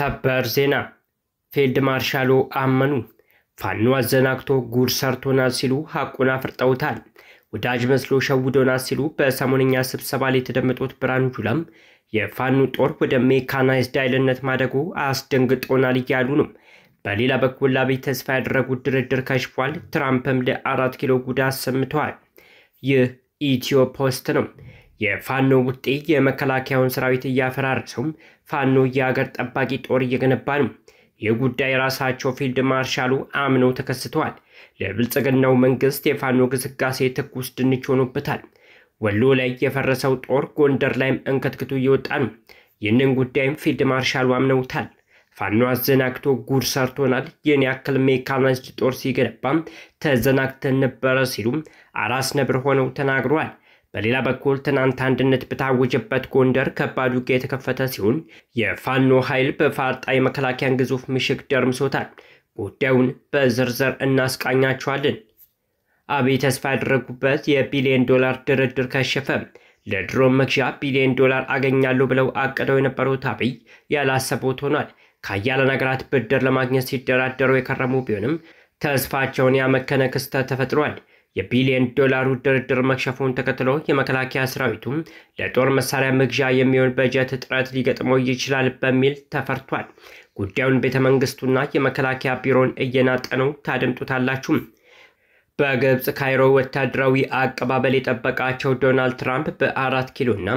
ሰበር ዜና ፊልድ ማርሻሉ አመኑ ፋኖ አዘናግቶ ጉር ሰርቶናል ሲሉ ሐቁን አፍርጠውታል። ወዳጅ መስሎ ሸውዶናል ሲሉ በሰሞንኛ ስብሰባ ላይ የተደመጡት ብርሃኑ ጁላም የፋኖ ጦር ወደ ሜካናይዝድ ኃይልነት ማደጉ አስደንግጦናል እያሉ ነው። በሌላ በኩል አብይ ተስፋ ያደረጉት ድርድር ከሽፏል። ትራምፕም ለ4 ኪሎ ጉዳት ሰምተዋል። ይህ ኢትዮ ፖስት ነው። የፋኖ ውጤት የመከላከያውን ሰራዊት እያፈራረሰው ፋኖ የሀገር ጠባቂ ጦር እየገነባ ነው። የጉዳይ ራሳቸው ፊልድ ማርሻሉ አምነው ተከስተዋል። ለብልጽግናው መንግስት የፋኖ ግስጋሴ ትኩስ ድንች ሆኖበታል። ወሎ ላይ የፈረሰው ጦር ጎንደር ላይም እንከትክቱ እየወጣ ነው። ይህንን ጉዳይም ፊልድ ማርሻሉ አምነውታል። ፋኖ አዘናግቶ ጉር ሰርቶናል፣ የኔ ያክል ሜካናይዝድ ጦር ሲገነባም ተዘናግተን ነበረ ሲሉ አራስ ነብር ሆነው ተናግረዋል። በሌላ በኩል ትናንት አንድነት በታወጀበት ጎንደር ከባድ ውጊያ የተከፈተ ሲሆን የፋኖ ኃይል በፋርጣ የመከላከያን ግዙፍ ምሽግ ደርምሶታል። ጉዳዩን በዝርዝር እናስቃኛቸዋለን። አብይ ተስፋ ያደረጉበት የቢሊዮን ዶላር ድርድር ከሸፈ። ለድሮን መግዣ ቢሊዮን ዶላር አገኛለሁ ብለው አቅደው የነበሩት አብይ ያላሰቡት ሆኗል። ከአያሌ ሀገራት ብድር ለማግኘት ሲደራደሩ የከረሙ ቢሆንም ተስፋቸውን ያመከነ ክስተት ተፈጥሯል። የቢሊዮን ዶላሩ ድርድር መክሸፉን ተከትሎ የመከላከያ ሰራዊቱ ለጦር መሳሪያ መግዣ የሚሆን በጀት እጥረት ሊገጥመው ይችላል በሚል ተፈርቷል። ጉዳዩን ቤተ መንግስቱና የመከላከያ ቢሮን እየናጠነው ታደምጡታላችሁ። በግብጽ ካይሮ ወታደራዊ አቀባበል የጠበቃቸው ዶናልድ ትራምፕ በ4 ኪሎና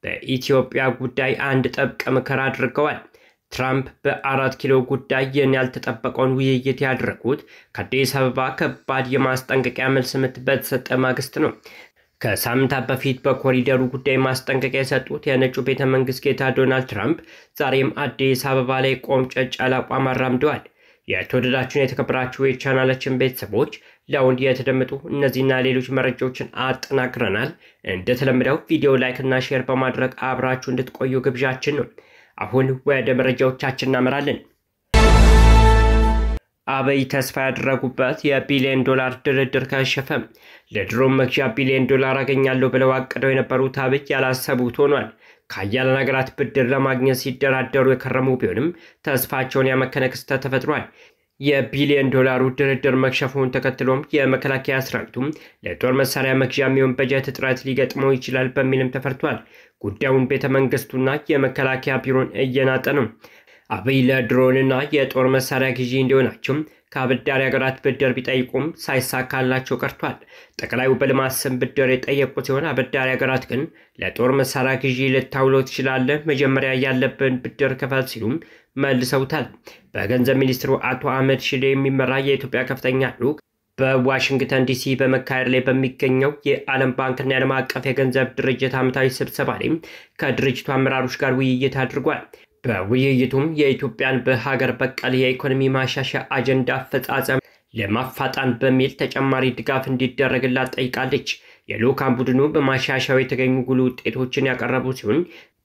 በኢትዮጵያ ጉዳይ አንድ ጥብቅ ምክር አድርገዋል። ትራምፕ በ4 ኪሎ ጉዳይ ያልተጠበቀውን ውይይት ያደረጉት ከአዲስ አበባ ከባድ የማስጠንቀቂያ መልስ ምት በተሰጠ ማግስት ነው። ከሳምንታት በፊት በኮሪደሩ ጉዳይ ማስጠንቀቂያ የሰጡት የነጩ ቤተ መንግስት ጌታ ዶናልድ ትራምፕ ዛሬም አዲስ አበባ ላይ ቆምጨጭ ያለ አቋም አራምደዋል። የተወደዳችሁን የተከበራችሁ የቻናላችን ቤተሰቦች ለአሁን የተደመጡ እነዚህና ሌሎች መረጃዎችን አጠናክረናል። እንደተለመደው ቪዲዮ ላይክ እና ሼር በማድረግ አብራችሁ እንድትቆዩ ግብዣችን ነው። አሁን ወደ መረጃዎቻችን እናመራለን። አብይ ተስፋ ያደረጉበት የቢሊዮን ዶላር ድርድር ከሸፈ። ለድሮን መግዣ ቢሊዮን ዶላር አገኛለሁ ብለው አቅደው የነበሩት አብይ ያላሰቡት ሆኗል። ከአያሌ ሀገራት ብድር ለማግኘት ሲደራደሩ የከረሙ ቢሆንም ተስፋቸውን ያመከነ ክስተት ተፈጥሯል። የቢሊዮን ዶላሩ ድርድር መክሸፉን ተከትሎም የመከላከያ ሰራዊቱ ለጦር መሳሪያ መግዣ የሚሆን በጀት እጥረት ሊገጥመው ይችላል በሚልም ተፈርቷል። ጉዳዩን ቤተ መንግስቱና የመከላከያ ቢሮን እየናጠ ነው። አብይ ለድሮንና የጦር መሳሪያ ግዢ እንዲሆናቸው ከአበዳሪ ሀገራት ብድር ቢጠይቁም ሳይሳካላቸው ቀርቷል። ጠቅላዩ በልማት ስም ብድር የጠየቁ ሲሆን አበዳሪ ሀገራት ግን ለጦር መሳሪያ ግዢ ልታውለው ትችላለህ፣ መጀመሪያ ያለብን ብድር ክፈል ሲሉም መልሰውታል። በገንዘብ ሚኒስትሩ አቶ አህመድ ሺዴ የሚመራ የኢትዮጵያ ከፍተኛ ልዑክ በዋሽንግተን ዲሲ በመካሄድ ላይ በሚገኘው የዓለም ባንክና የዓለም አቀፍ የገንዘብ ድርጅት ዓመታዊ ስብሰባ ላይ ከድርጅቱ አመራሮች ጋር ውይይት አድርጓል። በውይይቱም የኢትዮጵያን በሀገር በቀል የኢኮኖሚ ማሻሻያ አጀንዳ አፈጻጸም ለማፋጣን በሚል ተጨማሪ ድጋፍ እንዲደረግላት ጠይቃለች። የልዑካን ቡድኑ በማሻሻያው የተገኙ ጉልህ ውጤቶችን ያቀረቡ ሲሆን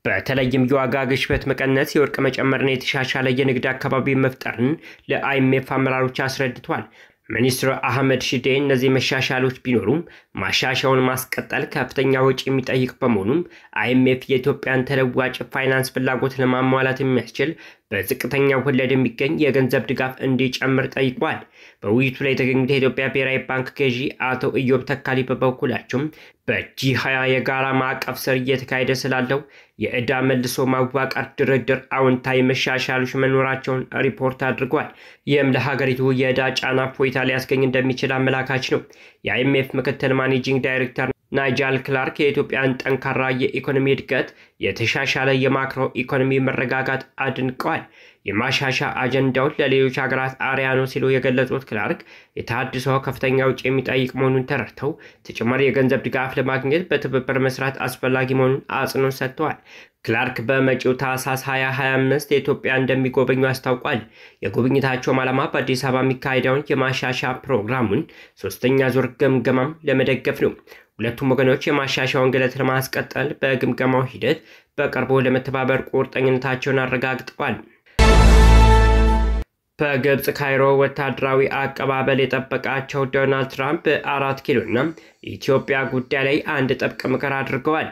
በተለይም የዋጋ ግሽበት መቀነስ፣ የወርቅ መጨመርና የተሻሻለ የንግድ አካባቢ መፍጠርን ለአይኤምኤፍ አመራሮች አስረድቷል። ሚኒስትር አህመድ ሺዴ እነዚህ መሻሻሎች ቢኖሩም ማሻሻያውን ማስቀጠል ከፍተኛ ወጪ የሚጠይቅ በመሆኑም አይኤምኤፍ የኢትዮጵያን ተለዋጭ ፋይናንስ ፍላጎት ለማሟላት የሚያስችል በዝቅተኛ ወለድ የሚገኝ የገንዘብ ድጋፍ እንዲጨምር ጠይቋል። በውይይቱ ላይ የተገኙት የኢትዮጵያ ብሔራዊ ባንክ ገዢ አቶ ኢዮብ ተካሊ በበኩላቸው በጂ20 የጋራ ማዕቀፍ ስር እየተካሄደ ስላለው የዕዳ መልሶ ማዋቀር ድርድር አዎንታዊ መሻሻሎች መኖራቸውን ሪፖርት አድርጓል። ይህም ለሀገሪቱ የዕዳ ጫና እፎይታ ሊያስገኝ እንደሚችል አመላካች ነው። የአይኤምኤፍ ምክትል ማኔጂንግ ዳይሬክተር ናይጃል ክላርክ የኢትዮጵያን ጠንካራ የኢኮኖሚ እድገት፣ የተሻሻለ የማክሮ ኢኮኖሚ መረጋጋት አድንቀዋል። የማሻሻያ አጀንዳውን ለሌሎች ሀገራት አርአያ ነው ሲሉ የገለጹት ክላርክ የተሃድሶ ከፍተኛ ወጪ የሚጠይቅ መሆኑን ተረድተው ተጨማሪ የገንዘብ ድጋፍ ለማግኘት በትብብር መስራት አስፈላጊ መሆኑን አጽንኦት ሰጥተዋል። ክላርክ በመጪው ታህሳስ 2025 ኢትዮጵያ እንደሚጎበኙ አስታውቋል። የጉብኝታቸውም ዓላማ በአዲስ አበባ የሚካሄደውን የማሻሻያ ፕሮግራሙን 3ኛ ዙር ግምገማም ለመደገፍ ነው። ሁለቱም ወገኖች የማሻሻያውን ሂደት ለማስቀጠል በግምገማው ሂደት በቅርቡ ለመተባበር ቁርጠኝነታቸውን አረጋግጠዋል። በግብጽ ካይሮ ወታደራዊ አቀባበል የጠበቃቸው ዶናልድ ትራምፕ በ4 ኪሎና ኢትዮጵያ ጉዳይ ላይ አንድ ጥብቅ ምክር አድርገዋል።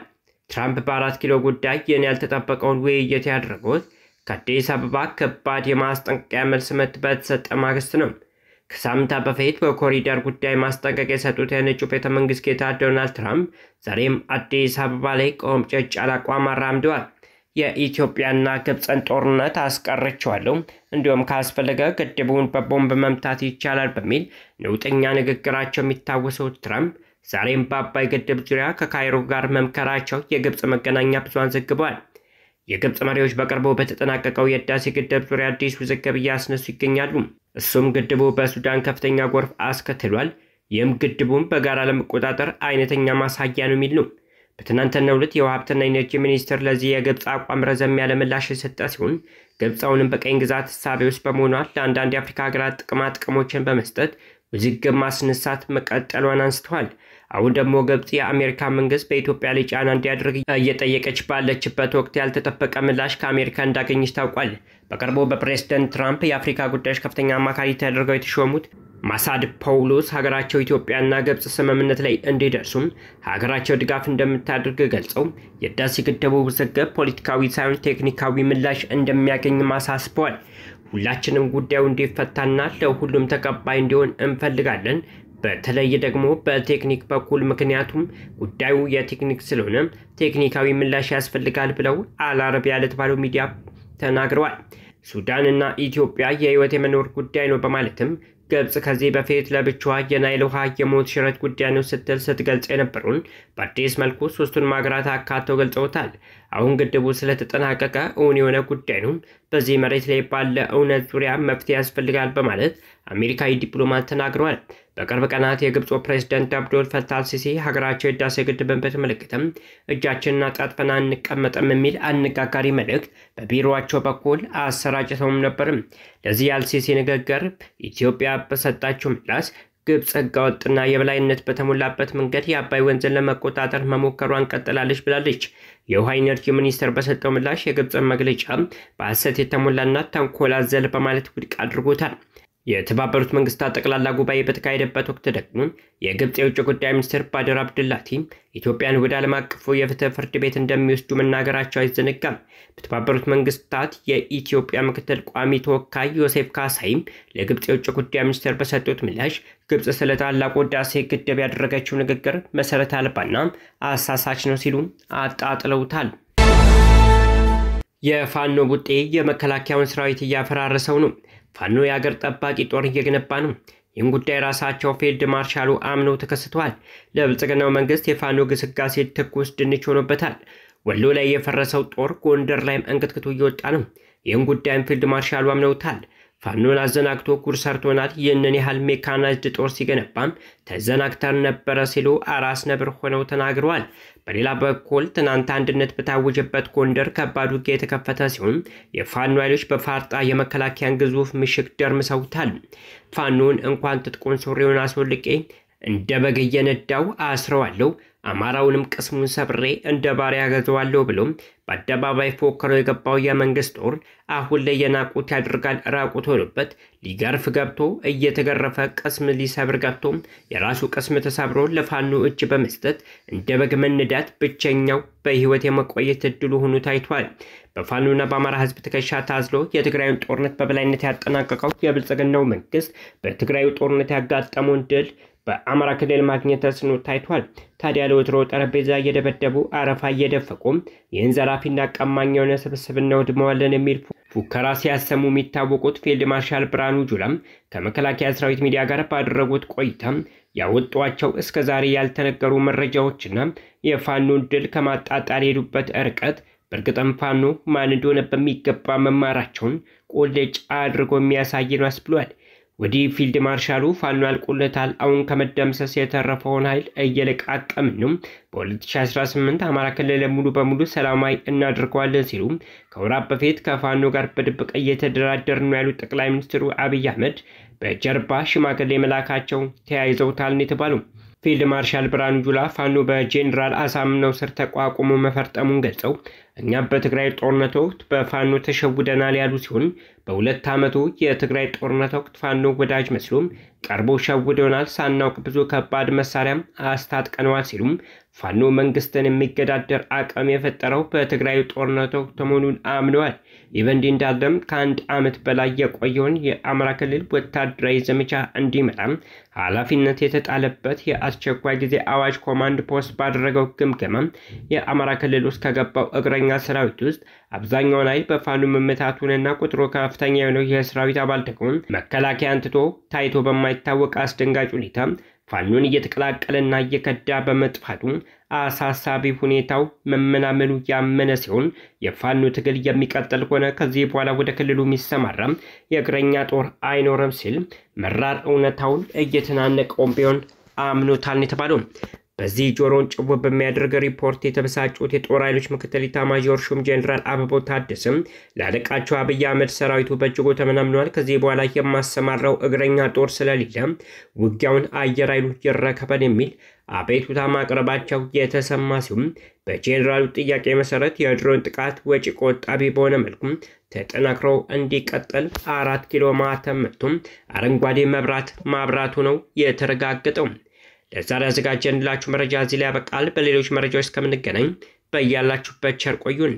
ትራምፕ በ4 ኪሎ ጉዳይ ያልተጠበቀውን ውይይት ያደረጉት ከአዲስ አበባ ከባድ የማስጠንቀቂያ መልስ ምት በተሰጠ ማግስት ነው። ከሳምንታት በፊት በኮሪደር ጉዳይ ማስጠንቀቂያ የሰጡት የነጩ ቤተ መንግስት ጌታ ዶናልድ ትራምፕ ዛሬም አዲስ አበባ ላይ ቆምጨጭ ያለ አቋም አራምደዋል። የኢትዮጵያና ግብፅን ጦርነት አስቀርቼዋለሁ፣ እንዲሁም ካስፈለገ ግድቡን በቦምብ መምታት ይቻላል በሚል ነውጠኛ ንግግራቸው የሚታወሱት ትራምፕ ዛሬም በአባይ ግድብ ዙሪያ ከካይሮ ጋር መምከራቸው የግብፅ መገናኛ ብዙሃን ዘግበዋል። የግብፅ መሪዎች በቅርቡ በተጠናቀቀው የህዳሴ ግድብ ዙሪያ አዲስ ውዝግብ እያስነሱ ይገኛሉ። እሱም ግድቡ በሱዳን ከፍተኛ ጎርፍ አስከትሏል፣ ይህም ግድቡን በጋራ ለመቆጣጠር አይነተኛ ማሳያ ነው የሚል ነው። በትናንትናው ዕለት የውሃ ሀብትና ኢነርጂ ሚኒስቴር ለዚህ የግብፅ አቋም ረዘም ያለ ምላሽ የሰጠ ሲሆን ግብፅ አሁንም በቀኝ ግዛት እሳቤ ውስጥ በመሆኗ ለአንዳንድ የአፍሪካ ሀገራት ጥቅሞችን በመስጠት ውዝግብ ማስነሳት መቀጠሏን አንስተዋል። አሁን ደግሞ ግብፅ የአሜሪካ መንግስት በኢትዮጵያ ላይ ጫና እንዲያደርግ እየጠየቀች ባለችበት ወቅት ያልተጠበቀ ምላሽ ከአሜሪካ እንዳገኘች ታውቋል። በቅርቡ በፕሬዝዳንት ትራምፕ የአፍሪካ ጉዳዮች ከፍተኛ አማካሪ ተደርገው የተሾሙት ማሳድ ፓውሎስ ሀገራቸው ኢትዮጵያና ግብፅ ስምምነት ላይ እንዲደርሱም ሀገራቸው ድጋፍ እንደምታደርግ ገልጸው የህዳሴ ግድቡ ውዝግብ ፖለቲካዊ ሳይሆን ቴክኒካዊ ምላሽ እንደሚያገኝ አሳስበዋል። ሁላችንም ጉዳዩ እንዲፈታና ለሁሉም ተቀባይ እንዲሆን እንፈልጋለን፣ በተለይ ደግሞ በቴክኒክ በኩል ምክንያቱም ጉዳዩ የቴክኒክ ስለሆነ ቴክኒካዊ ምላሽ ያስፈልጋል ብለው አልአረቢያ ለተባለው ሚዲያ ተናግረዋል። ሱዳንና ኢትዮጵያ የህይወት የመኖር ጉዳይ ነው በማለትም ግብፅ ከዚህ በፊት ለብቻዋ የናይል ውሃ የሞት ሽረት ጉዳይ ነው ስትል ስትገልጽ የነበሩን በአዲስ መልኩ ሶስቱን ሀገራት አካተው ገልጸውታል። አሁን ግድቡ ስለተጠናቀቀ እውን የሆነ ጉዳይ ነው፣ በዚህ መሬት ላይ ባለ እውነት ዙሪያ መፍትሄ ያስፈልጋል በማለት አሜሪካዊ ዲፕሎማት ተናግረዋል። በቅርብ ቀናት የግብፁ ፕሬዝዳንት አብዶል ፈታህ አልሲሲ ሀገራቸው የህዳሴ ግድብን በተመለከተም እጃችንን አጣጥፈን አንቀመጥም የሚል አነጋጋሪ መልእክት በቢሮአቸው በኩል አሰራጭተውም ነበርም። ለዚህ የአልሲሲ ንግግር ኢትዮጵያ በሰጣችው ምላሽ ግብፅ ህገወጥና የበላይነት በተሞላበት መንገድ የአባይ ወንዝን ለመቆጣጠር መሞከሯን ቀጥላለች ብላለች። የውሃ ኢነርጂ ሚኒስቴር በሰጠው ምላሽ የግብፅን መግለጫ በሐሰት የተሞላና ተንኮል አዘል በማለት ውድቅ አድርጎታል። የተባበሩት መንግስታት ጠቅላላ ጉባኤ በተካሄደበት ወቅት ደግሞ የግብፅ የውጭ ጉዳይ ሚኒስትር ባድር አብዱላቲ ኢትዮጵያን ወደ ዓለም አቀፉ የፍትህ ፍርድ ቤት እንደሚወስዱ መናገራቸው አይዘነጋም። በተባበሩት መንግስታት የኢትዮጵያ ምክትል ቋሚ ተወካይ ዮሴፍ ካሳይም ለግብፅ የውጭ ጉዳይ ሚኒስትር በሰጡት ምላሽ ግብፅ ስለ ታላቁ ህዳሴ ግድብ ያደረገችው ንግግር መሰረት አልባና አሳሳች ነው ሲሉ አጣጥለውታል። የፋኖ ቡጤ የመከላከያውን ሰራዊት እያፈራረሰው ነው። ፋኖ የአገር ጠባቂ ጦር እየገነባ ነው። ይህን ጉዳይ ራሳቸው ፊልድ ማርሻሉ አምነው ተከስተዋል። ለብልጽግናው መንግስት የፋኖ ግስጋሴ ትኩስ ድንች ሆኖበታል። ወሎ ላይ የፈረሰው ጦር ጎንደር ላይም እንቅጥቅጡ እየወጣ ነው። ይህን ጉዳይም ፊልድ ማርሻሉ አምነውታል። ፋኖን አዘናግቶ ጉር ሰርቶናል፣ ይህንን ያህል ሜካናይዝድ ጦር ሲገነባም ተዘናግተን ነበረ ሲሉ አራስ ነብር ሆነው ተናግረዋል። በሌላ በኩል ትናንት አንድነት በታወጀበት ጎንደር ከባድ ውጊያ የተከፈተ ሲሆን የፋኖ ኃይሎች በፋርጣ የመከላከያን ግዙፍ ምሽግ ደርምሰውታል። ፋኖን እንኳን ትጥቁን ሱሪውን አስወልቄ እንደ በግ እየነዳው አስረዋለሁ፣ አማራውንም ቅስሙን ሰብሬ እንደ ባሪያ ገዘዋለሁ ብሎም በአደባባይ ፎክረው የገባው የመንግስት ጦር አሁን ላይ የናቁት ያደርጋል ራቁት ሆኖበት ሊገርፍ ገብቶ እየተገረፈ ቅስም ሊሰብር ገብቶ የራሱ ቅስም ተሰብሮ ለፋኖ እጅ በመስጠት እንደ በግ መነዳት ብቸኛው በህይወት የመቆየት እድሉ ሆኖ ታይቷል። በፋኖና በአማራ ህዝብ ትከሻ ታዝሎ የትግራዩን ጦርነት በበላይነት ያጠናቀቀው የብልጽግናው መንግስት በትግራዩ ጦርነት ያጋጠመውን ድል በአማራ ክልል ማግኘት ተስኖ ታይቷል። ታዲያ ለወትሮ ጠረጴዛ እየደበደቡ አረፋ እየደፈቁም ይህን ዘራፊና ቀማኝ የሆነ ስብስብ እናወድመዋለን የሚል ፉከራ ሲያሰሙ የሚታወቁት ፊልድ ማርሻል ብርሃኑ ጁላም ከመከላከያ ሰራዊት ሚዲያ ጋር ባደረጉት ቆይታ ያወጧቸው እስከዛሬ ያልተነገሩ መረጃዎችና የፋኖን ድል ከማጣጣል የሄዱበት ርቀት በእርግጥም ፋኖ ማን እንደሆነ በሚገባ መማራቸውን ቁልጭ አድርጎ የሚያሳይ ነው አስብሏል። ወዲህ ፊልድ ማርሻሉ ፋኖ አልቆለታል፣ አሁን ከመደምሰስ የተረፈውን ኃይል እየለቃቀምን ነው፣ በ2018 አማራ ክልል ሙሉ በሙሉ ሰላማዊ እናድርገዋለን ሲሉ ከወራት በፊት ከፋኖ ጋር በድብቅ እየተደራደሩ ነው ያሉት ጠቅላይ ሚኒስትሩ አብይ አህመድ በጀርባ ሽማግሌ መላካቸው ተያይዘውታል ነው የተባለው። ፊልድ ማርሻል ብርሃኑ ጁላ ፋኖ በጄኔራል አሳምነው ስር ተቋቁሞ መፈርጠሙን ገልጸው እኛ በትግራይ ጦርነት ወቅት በፋኖ ተሸውደናል ያሉ ሲሆን በሁለት ዓመቱ የትግራይ ጦርነት ወቅት ፋኖ ወዳጅ መስሎም ቀርቦ ሸውደናል፣ ሳናውቅ ብዙ ከባድ መሳሪያም አስታጥቀነዋል ሲሉም ፋኖ መንግስትን የሚገዳደር አቅም የፈጠረው በትግራይ ጦርነት ወቅት መሆኑን አምነዋል። ይበንዲ እንዳለም ከአንድ ዓመት በላይ የቆየውን የአማራ ክልል ወታደራዊ ዘመቻ እንዲመራ ኃላፊነት የተጣለበት የአስቸኳይ ጊዜ አዋጅ ኮማንድ ፖስት ባደረገው ግምገማ የአማራ ክልል ውስጥ ከገባው እግረኛ ሰራዊት ውስጥ አብዛኛውን ኃይል በፋኖ መመታቱንና ቁጥሩ ከፍተኛ የሆነው የሰራዊት አባል ደግሞ መከላከያን ትቶ ታይቶ በማይታወቅ አስደንጋጭ ሁኔታ ፋኖን እየተቀላቀለና እየከዳ በመጥፋቱ አሳሳቢ ሁኔታው መመናመኑ ያመነ ሲሆን የፋኖ ትግል የሚቀጥል ሆነ ከዚህ በኋላ ወደ ክልሉ የሚሰማራ የእግረኛ ጦር አይኖርም ሲል መራር እውነታውን እየተናነቀውም ቢሆን አምኖታል የተባለው። በዚህ ጆሮን ጭው በሚያደርግ ሪፖርት የተበሳጩት የጦር ኃይሎች ምክትል ኢታማዦር ሹም ጄኔራል አበባው ታደሰ ለአለቃቸው አብይ አህመድ ሰራዊቱ በእጅጉ ተመናምኗል፣ ከዚህ በኋላ የማሰማራው እግረኛ ጦር ስለሌለ ውጊያውን አየር ኃይሉ ይረከበን የሚል አቤቱታ ማቅረባቸው የተሰማ ሲሆን በጄኔራሉ ጥያቄ መሰረት የድሮን ጥቃት ወጪ ቆጣቢ በሆነ መልኩ ተጠናክሮ እንዲቀጥል 4 ኪሎ ማተም መጥቶ አረንጓዴ መብራት ማብራቱ ነው የተረጋገጠው። ለዛሬ ያዘጋጀንላችሁ መረጃ እዚህ ላይ ያበቃል። በሌሎች መረጃዎች እስከምንገናኝ በያላችሁበት ቸር ቆዩን።